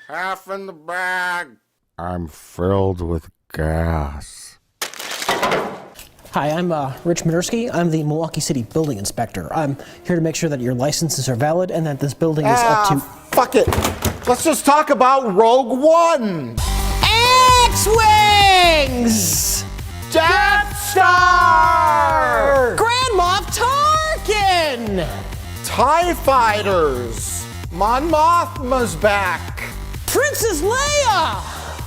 half in the bag. I'm filled with gas. Hi, I'm Rich Minersky. I'm the Milwaukee City Building Inspector. I'm here to make sure that your licenses are valid and that this building is up to... Fuck it. Let's just talk about Rogue One. X-Wings! Death Star! Grand Moff Tarkin! TIE Fighters. Mon Mothma's back. Princess Leia!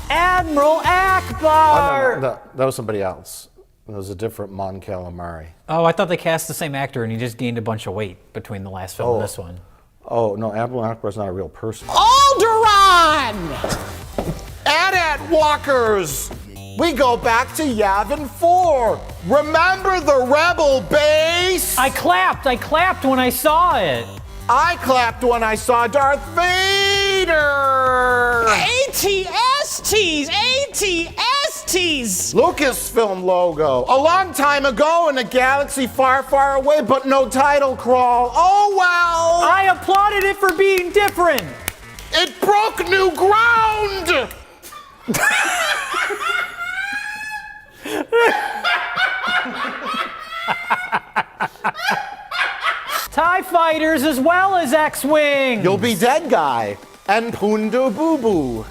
Admiral Akbar! No, that was somebody else. It was a different Mon Calamari. Oh, I thought they cast the same actor and he just gained a bunch of weight between the last film and this one. Oh, no, Admiral Akbar's not a real person. Alderaan! AT-AT Walkers! We go back to Yavin 4. Remember the Rebel base? I clapped when I saw it. I clapped when I saw Darth Vader! ATSTs! ATSTs! Lucasfilm logo. A long time ago in a galaxy far, far away, but no title crawl. Oh well! I applauded it for being different. It broke new ground! TIE Fighters as well as X-Wings. You'll be dead guy. And Punda Boo Boo.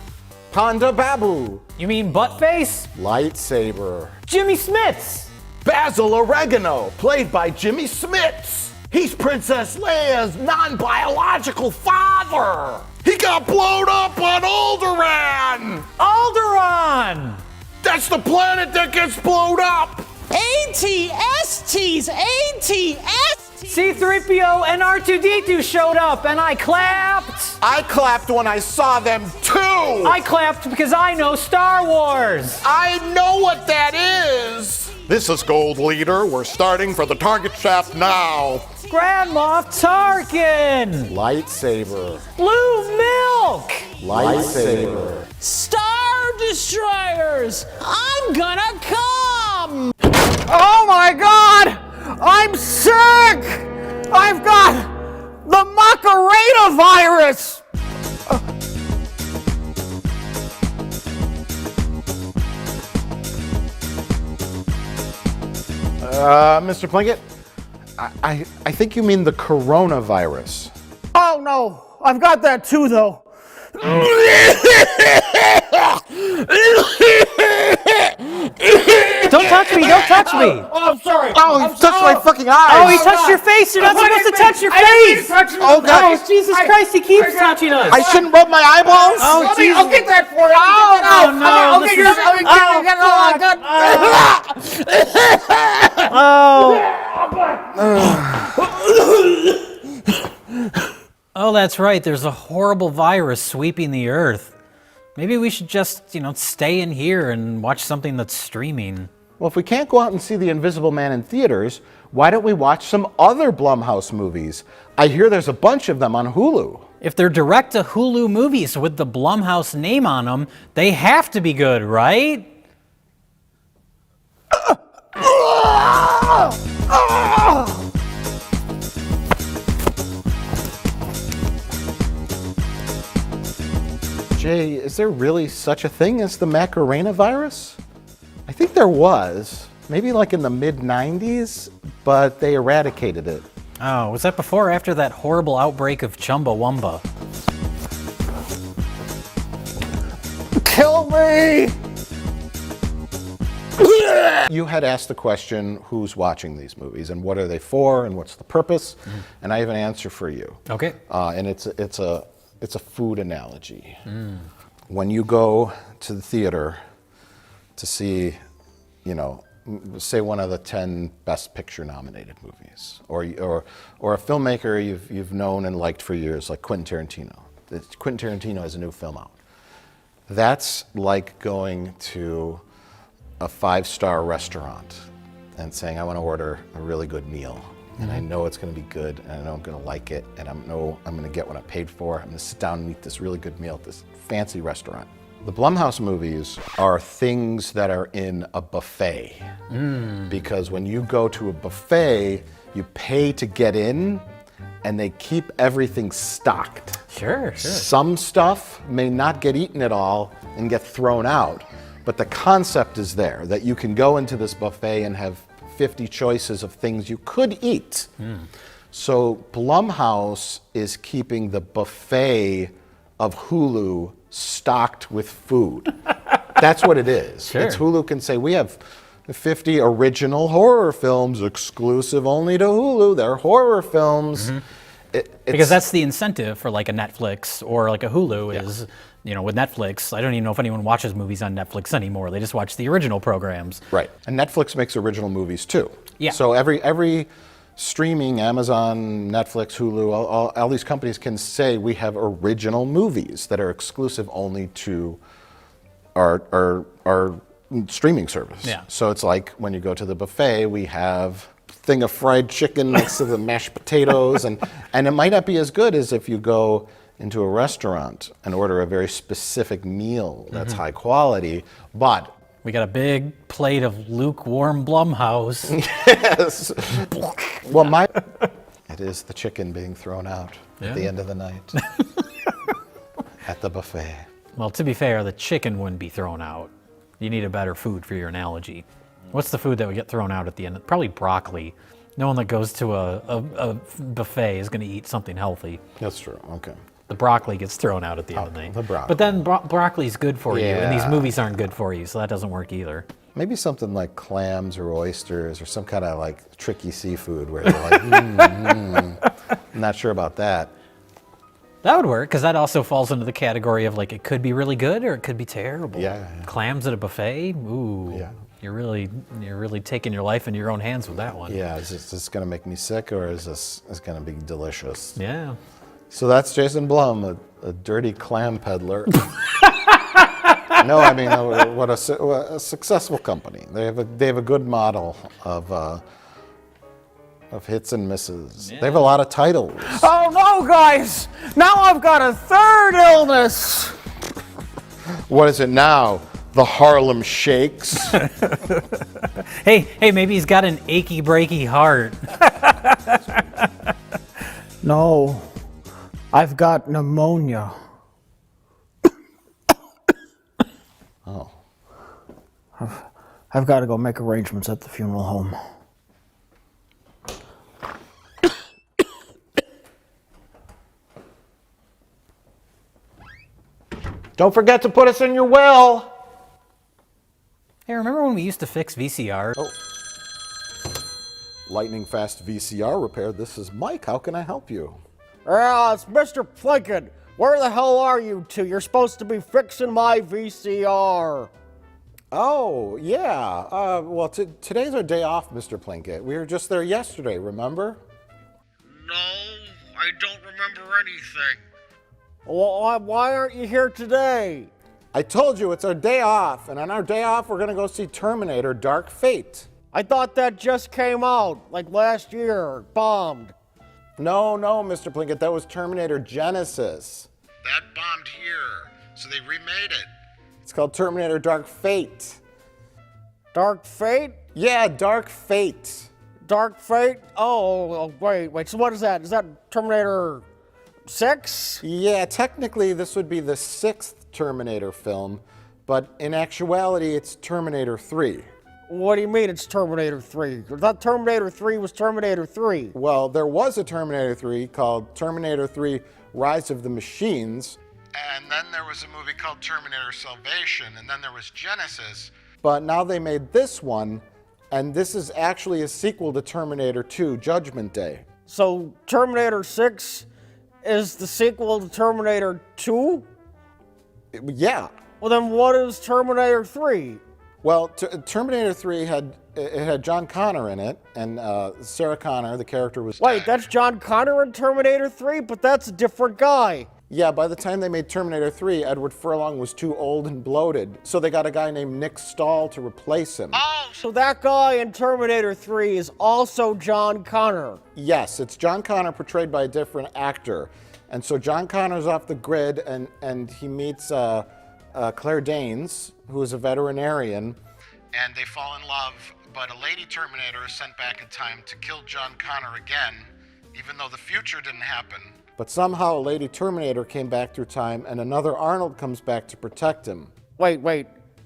Panda Babu. You mean Buttface? Lightsaber. Jimmy Smits. Basil Oregano, played by Jimmy Smits. He's Princess Leia's non-biological father. He got blown up on Alderaan. Alderaan. That's the planet that gets blown up. ATSTs! ATSTs! C-3PO and R2-D2 showed up and I clapped. I clapped when I saw them too. I clapped because I know Star Wars. I know what that is. This is Gold Leader. We're starting for the target shaft now. Grand Moff Tarkin. Lightsaber. Blue milk. Lightsaber. Star Destroyers! I'm gonna come! Oh my God! I'm sick! I've got the Macarena virus! Mr. Plinkett, I think you mean the coronavirus. Oh no, I've got that too though. Don't touch me, don't touch me. Oh, I'm sorry. Oh, he touched my fucking eyes. Oh, he touched your face. You're not supposed to touch your face. Oh, God. Oh, Jesus Christ, he keeps touching us. I shouldn't rub my eyeballs? Oh, Jesus. I'll get that for you. Oh, no. I'll This get yours. is- I'll get Oh, that's right. There's a horrible virus sweeping the earth. Maybe we should just, stay in here and watch something that's streaming. Well, if we can't go out and see The Invisible Man in theaters, why don't we watch some other Blumhouse movies? I hear there's a bunch of them on Hulu. If they're direct to Hulu movies with the Blumhouse name on them, they have to be good, right? Jay, is there really such a thing as the Macarena virus? I think there was, maybe like in the mid-90s, but they eradicated it. Oh, was that before or after that horrible outbreak of Chumbawamba? Kill me! You had asked the question, who's watching these movies and what are they for and what's the purpose? And I have an answer for you. Okay. And it's a food analogy. When you go to the theater to see, say one of the 10 Best Picture nominated movies, or a filmmaker you've known and liked for years, like Quentin Tarantino. Quentin Tarantino has a new film out. That's like going to a 5-star restaurant and saying, I want to order a really good meal. And I know it's going to be good, and I know I'm going to like it, and I know I'm going to get what I paid for. I'm going to sit down and eat this really good meal at this fancy restaurant. The Blumhouse movies are things that are in a buffet. Because when you go to a buffet, you pay to get in, and they keep everything stocked. Sure. Some stuff may not get eaten at all and get thrown out, but the concept is there that you can go into this buffet and have 50 choices of things you could eat. So Blumhouse is keeping the buffet of Hulu stocked with food. That's what it is. Sure. It's Hulu can say, we have 50 original horror films exclusive only to Hulu. They're horror films. Because that's the incentive for like a Netflix or like a Hulu is, with Netflix, I don't even know if anyone watches movies on Netflix anymore. They just watch the original programs. Right. And Netflix makes original movies too. Yeah. So every streaming, Amazon, Netflix, Hulu, all these companies can say we have original movies that are exclusive only to our streaming service. Yeah. So it's like when you go to the buffet, we have a thing of fried chicken next to the mashed potatoes, and it might not be as good as if you go into a restaurant and order a very specific meal that's high quality, but We got a big plate of lukewarm Blumhouse. yes. Well, it is the chicken being thrown out at the end of the night at the buffet. Well, to be fair, the chicken wouldn't be thrown out. You need a better food for your analogy. What's the food that would get thrown out at the end? Probably broccoli. No one that goes to a buffet is going to eat something healthy. That's true. Okay. The broccoli gets thrown out at the end of the night. the broccoli. But then broccoli's good for you, and these Yeah. movies aren't good for you, so that doesn't work either. Maybe something like clams or oysters or some kind of like tricky seafood where you're like, I'm not sure about that. That would work, because that also falls into the category of like it could be really good or it could be terrible. Yeah. Clams at a buffet? Ooh. Yeah. You're really taking your life into your own hands with that one. Yeah, is this going to make me sick or is this going to be delicious? Yeah. So that's Jason Blum, a dirty clam peddler. No, I mean, what a successful company. They have a good model of hits and misses. They have a lot of titles. Oh no, guys! Now I've got a third illness! What is it now? The Harlem Shakes? Hey, maybe he's got an achy breaky heart. No, I've got pneumonia. Oh. I've got to go make arrangements at the funeral home. Don't forget to put us in your will. Hey, remember when we used to fix VCR? Lightning fast VCR repair. This is Mike. How can I help you? Yeah, it's Mr. Plinkett. Where the hell are you two? You're supposed to be fixing my VCR. Oh, yeah. Well, today's our day off, Mr. Plinkett. We were just there yesterday, remember? No, I don't remember anything. Well, why aren't you here today? I told you it's our day off, and on our day off, we're going to go see Terminator Dark Fate. I thought that just came out, like last year, bombed. No, Mr. Plinkett, that was Terminator Genesis. That bombed here, so they remade it. It's called Terminator Dark Fate. Dark Fate? Yeah, Dark Fate. Dark Fate? Oh, wait, so what is that? Is that Terminator 6? Yeah, technically this would be the 6th Terminator film, but in actuality it's Terminator 3. What do you mean it's Terminator 3? I thought Terminator 3 was Terminator 3. Well, there was a Terminator 3 called Terminator 3 Rise of the Machines. And then there was a movie called Terminator Salvation, and then there was Genesis. But now they made this one, and this is actually a sequel to Terminator 2 Judgment Day. So Terminator 6 is the sequel to Terminator 2? Yeah. Well, then what is Terminator 3? Well, Terminator 3 had John Connor in it, and Sarah Connor, the character, was Wait, that's John Connor in Terminator 3? But that's a different guy. Yeah, by the time they made Terminator 3, Edward Furlong was too old and bloated, so they got a guy named Nick Stahl to replace him. Oh, so that guy in Terminator 3 is also John Connor. Yes, it's John Connor portrayed by a different actor. And so John Connor's off the grid, and he meets Claire Danes, who is a veterinarian. And they fall in love, but a lady Terminator is sent back in time to kill John Connor again, even though the future didn't happen. But somehow Lady Terminator came back through time, and another Arnold comes back to protect him. Wait.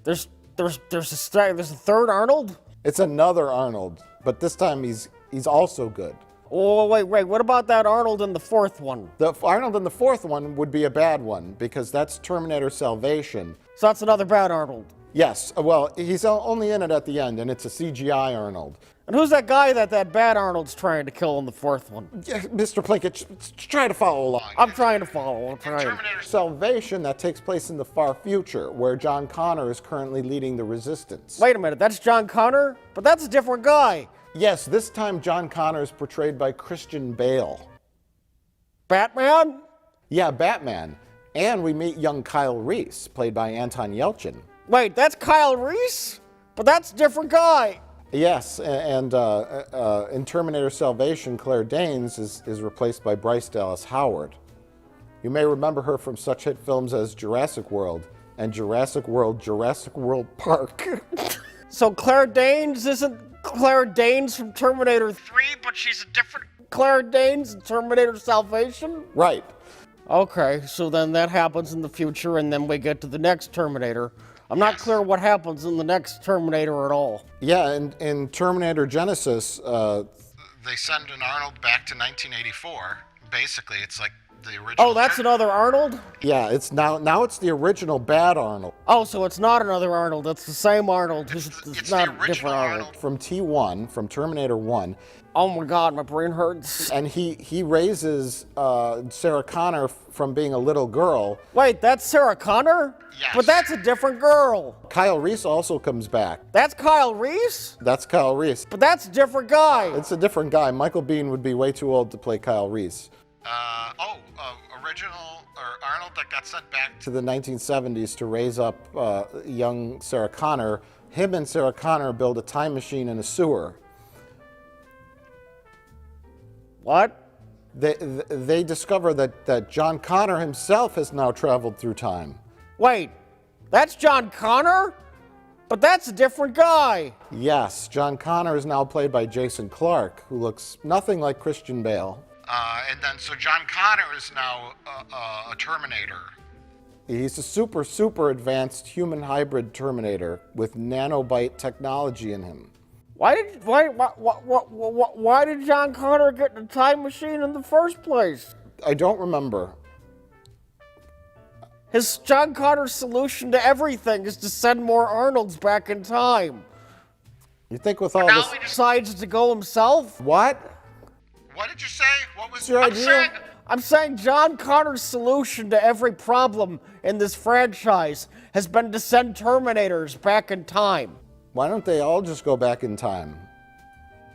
There's a third Arnold? It's another Arnold, but this time he's also good. Oh, wait. What about that Arnold in the fourth one? The Arnold in the fourth one would be a bad one, because that's Terminator Salvation. So that's another bad Arnold. Yes, well, he's only in it at the end, and it's a CGI Arnold. And who's that guy that bad Arnold's trying to kill in the fourth one? Yeah, Mr. Plinkett, try to follow along. I'm trying to follow. I'm trying. Terminator Salvation, that takes place in the far future, where John Connor is currently leading the resistance. Wait a minute, that's John Connor? But that's a different guy. Yes, this time John Connor is portrayed by Christian Bale. Batman? Yeah, Batman. And we meet young Kyle Reese, played by Anton Yelchin. Wait, that's Kyle Reese? But that's a different guy. Yes, and in Terminator Salvation, Claire Danes is replaced by Bryce Dallas Howard. You may remember her from such hit films as Jurassic World and Jurassic World Park. So Claire Danes isn't Claire Danes from Terminator 3, but she's a different Claire Danes in Terminator Salvation? Right. Okay, so then that happens in the future, and then we get to the next Terminator. I'm not clear what happens in the next Terminator at all. Yeah, and in Terminator Genesis, They send an Arnold back to 1984. Basically, it's like the original. Oh, that's another Arnold? yeah, it's now it's the original bad Arnold. Oh, so it's not another Arnold. It's the same Arnold. It's It's not the a original different Arnold. Arnold. From T1, from Terminator 1, Oh my God, my brain hurts. and he raises Sarah Connor from being a little girl. Wait, that's Sarah Connor? Yes. But that's a different girl. Kyle Reese also comes back. That's Kyle Reese? That's Kyle Reese. But that's a different guy. It's a different guy. Michael Biehn would be way too old to play Kyle Reese. Original or Arnold that got sent back To the 1970s to raise up young Sarah Connor. Him and Sarah Connor build a time machine in a sewer. What? They discover that John Connor himself has now traveled through time. Wait, that's John Connor? But that's a different guy. Yes, John Connor is now played by Jason Clarke, who looks nothing like Christian Bale. and then so John Connor is now a Terminator. He's a super advanced human hybrid Terminator with nanobite technology in him. Why did John Connor get in a time machine in the first place? I don't remember. His John Connor's solution to everything is to send more Arnolds back in time. You think with all Now this... we just- Decides to go himself? What? What did you say? What was your I'm idea? saying- I'm saying John Connor's solution to every problem in this franchise has been to send Terminators back in time. Why don't they all just go back in time?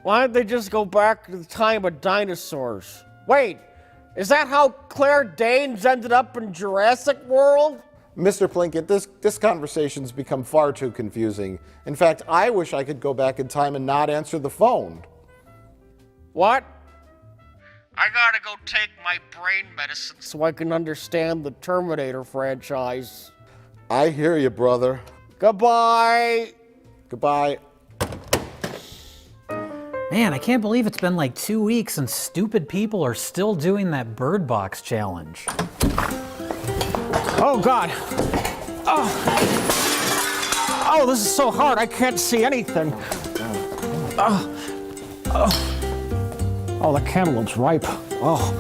Why don't they just go back to the time of dinosaurs? Wait, is that how Claire Danes ended up in Jurassic World? Mr. Plinkett, this conversation's become far too confusing. In fact, I wish I could go back in time and not answer the phone. What? I gotta go take my brain medicine so I can understand the Terminator franchise. I hear you, brother. Goodbye. Goodbye. Man, I can't believe it's been like 2 weeks and stupid people are still doing that Bird Box challenge. Oh, God. Oh, this is so hard. I can't see anything. Oh, the cantaloupe's ripe. Oh.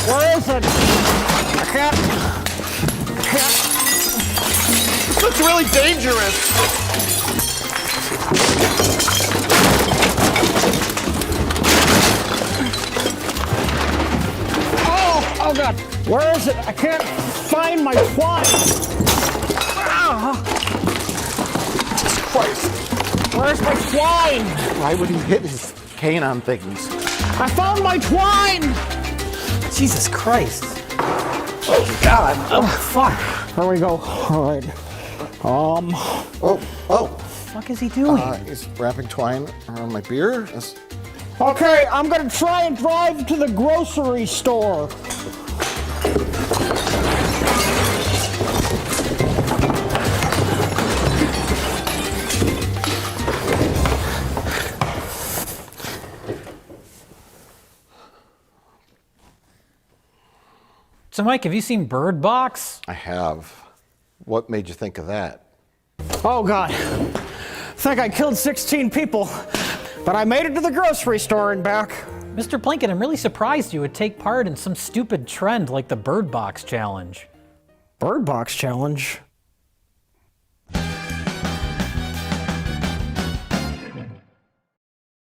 Where is it? I can't. That's really dangerous. Oh God, where is it? I can't find my twine. Jesus Christ. Where's my twine? Why would he hit his cane on things? I found my twine. Jesus Christ. Oh, God. Oh, fuck. There we go. All right. What the fuck is he doing? He's wrapping twine around my beer. Okay, I'm gonna try and drive to the grocery store. So, Mike, have you seen Bird Box? I have. What made you think of that? Oh, God. Think I killed 16 people, but I made it to the grocery store and back. Mr. Plinkett, I'm really surprised you would take part in some stupid trend like the Bird Box challenge. Bird Box challenge?